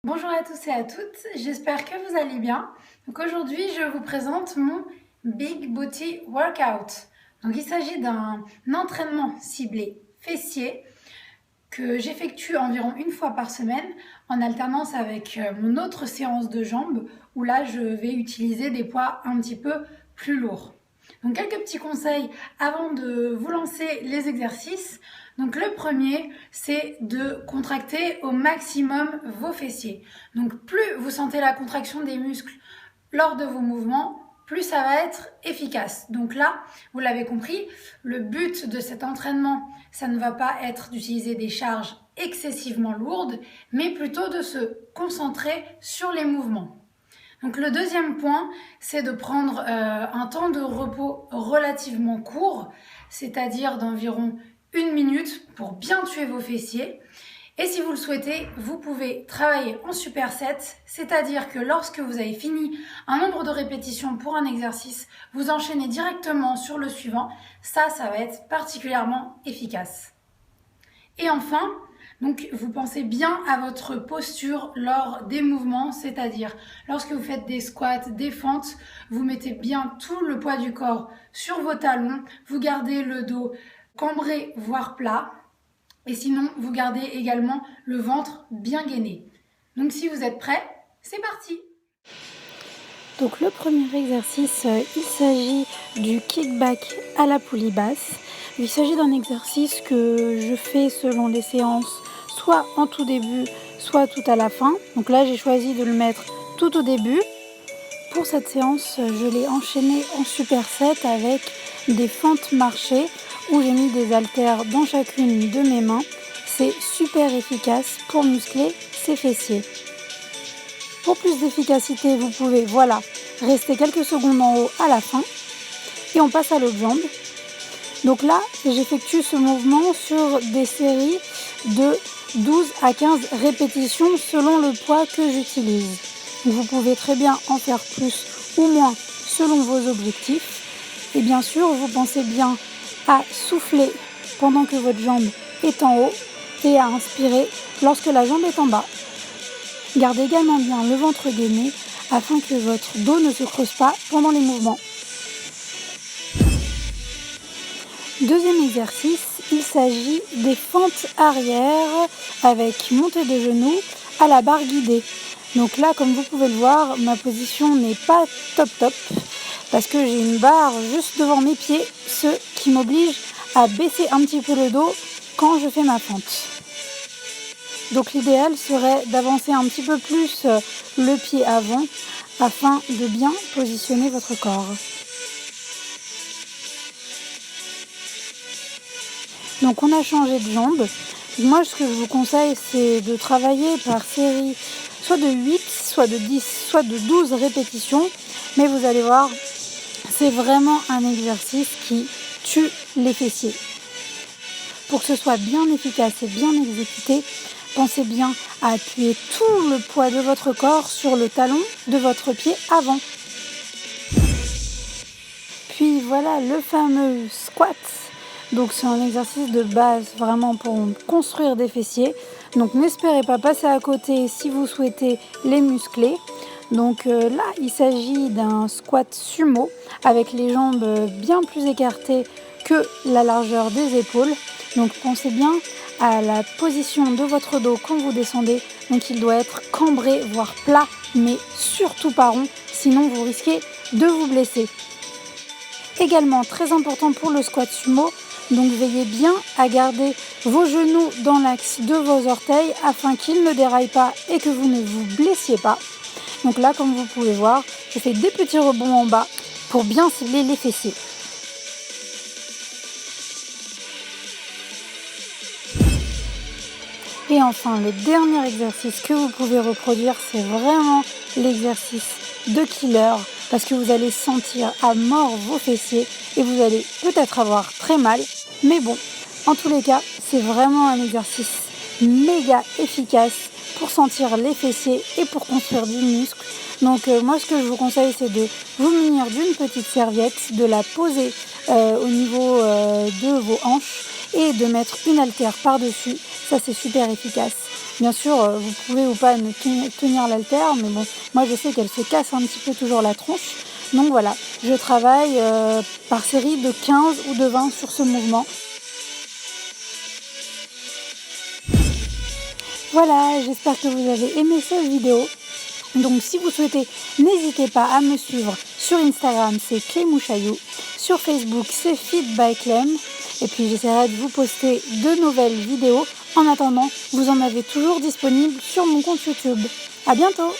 Bonjour à tous et à toutes, j'espère que vous allez bien. Donc aujourd'hui, je vous présente mon Big Booty Workout. Donc il s'agit d'un entraînement ciblé fessier que j'effectue environ une fois par semaine en alternance avec mon autre séance de jambes où là je vais utiliser des poids un petit peu plus lourds. Donc quelques petits conseils avant de vous lancer les exercices. Donc le premier, c'est de contracter au maximum vos fessiers. Donc plus vous sentez la contraction des muscles lors de vos mouvements, plus ça va être efficace. Donc là, vous l'avez compris, le but de cet entraînement, ça ne va pas être d'utiliser des charges excessivement lourdes, mais plutôt de se concentrer sur les mouvements. Donc le deuxième point, c'est de prendre un temps de repos relativement court, c'est-à-dire d'environ 1 minute pour bien tuer vos fessiers. Et si vous le souhaitez, vous pouvez travailler en superset, c'est-à-dire que lorsque vous avez fini un nombre de répétitions pour un exercice, vous enchaînez directement sur le suivant. Ça va être particulièrement efficace. Et enfin, donc vous pensez bien à votre posture lors des mouvements, c'est-à-dire lorsque vous faites des squats, des fentes, vous mettez bien tout le poids du corps sur vos talons, vous gardez le dos cambré voire plat et sinon vous gardez également le ventre bien gainé. Donc si vous êtes prêts, c'est parti! Donc le premier exercice, il s'agit du kickback à la poulie basse. Il s'agit d'un exercice que je fais selon les séances, soit en tout début, soit tout à la fin. Donc là, j'ai choisi de le mettre tout au début. Pour cette séance, je l'ai enchaîné en superset avec des fentes marchées où j'ai mis des haltères dans chacune de mes mains. C'est super efficace pour muscler ses fessiers. Pour plus d'efficacité, vous pouvez, rester quelques secondes en haut à la fin. Et on passe à l'autre jambe. Donc là, j'effectue ce mouvement sur des séries de 12 à 15 répétitions selon le poids que j'utilise. Vous pouvez très bien en faire plus ou moins selon vos objectifs. Et bien sûr, vous pensez bien à souffler pendant que votre jambe est en haut et à inspirer lorsque la jambe est en bas. Gardez également bien le ventre gainé afin que votre dos ne se creuse pas pendant les mouvements. Deuxième exercice, il s'agit des fentes arrière avec montée de genoux à la barre guidée. Donc là, comme vous pouvez le voir, ma position n'est pas top parce que j'ai une barre juste devant mes pieds, ce qui m'oblige à baisser un petit peu le dos quand je fais ma fente. Donc l'idéal serait d'avancer un petit peu plus le pied avant afin de bien positionner votre corps. Donc on a changé de jambe. Moi ce que je vous conseille c'est de travailler par série soit de 8, soit de 10, soit de 12 répétitions. Mais vous allez voir, c'est vraiment un exercice qui tue les fessiers. Pour que ce soit bien efficace et bien exécuté, pensez bien à appuyer tout le poids de votre corps sur le talon de votre pied avant. Puis voilà le fameux squat. Donc c'est un exercice de base vraiment pour construire des fessiers. Donc n'espérez pas passer à côté si vous souhaitez les muscler. Donc là il s'agit d'un squat sumo avec les jambes bien plus écartées que la largeur des épaules. Donc pensez bien à la position de votre dos quand vous descendez. Donc il doit être cambré voire plat mais surtout pas rond, sinon vous risquez de vous blesser. Également très important pour le squat sumo, donc veillez bien à garder vos genoux dans l'axe de vos orteils afin qu'ils ne déraillent pas et que vous ne vous blessiez pas. Donc là, comme vous pouvez voir, je fais des petits rebonds en bas pour bien cibler les fessiers. Et enfin, le dernier exercice que vous pouvez reproduire, c'est vraiment l'exercice de killer parce que vous allez sentir à mort vos fessiers et vous allez peut-être avoir très mal. Mais bon, en tous les cas, c'est vraiment un exercice méga efficace pour sentir les fessiers et pour construire du muscle. Donc moi, ce que je vous conseille, c'est de vous munir d'une petite serviette, de la poser au niveau de vos hanches et de mettre une haltère par-dessus. Ça, c'est super efficace. Bien sûr, vous pouvez ou pas ne tenir l'haltère, mais bon, moi je sais qu'elle se casse un petit peu toujours la tronche. Donc voilà, je travaille par série de 15 ou de 20 sur ce mouvement. Voilà, j'espère que vous avez aimé cette vidéo. Donc si vous souhaitez, n'hésitez pas à me suivre sur Instagram, c'est Clémouchaillou. Sur Facebook, c'est Fit by Clem. Et puis j'essaierai de vous poster de nouvelles vidéos. En attendant, vous en avez toujours disponible sur mon compte YouTube. À bientôt!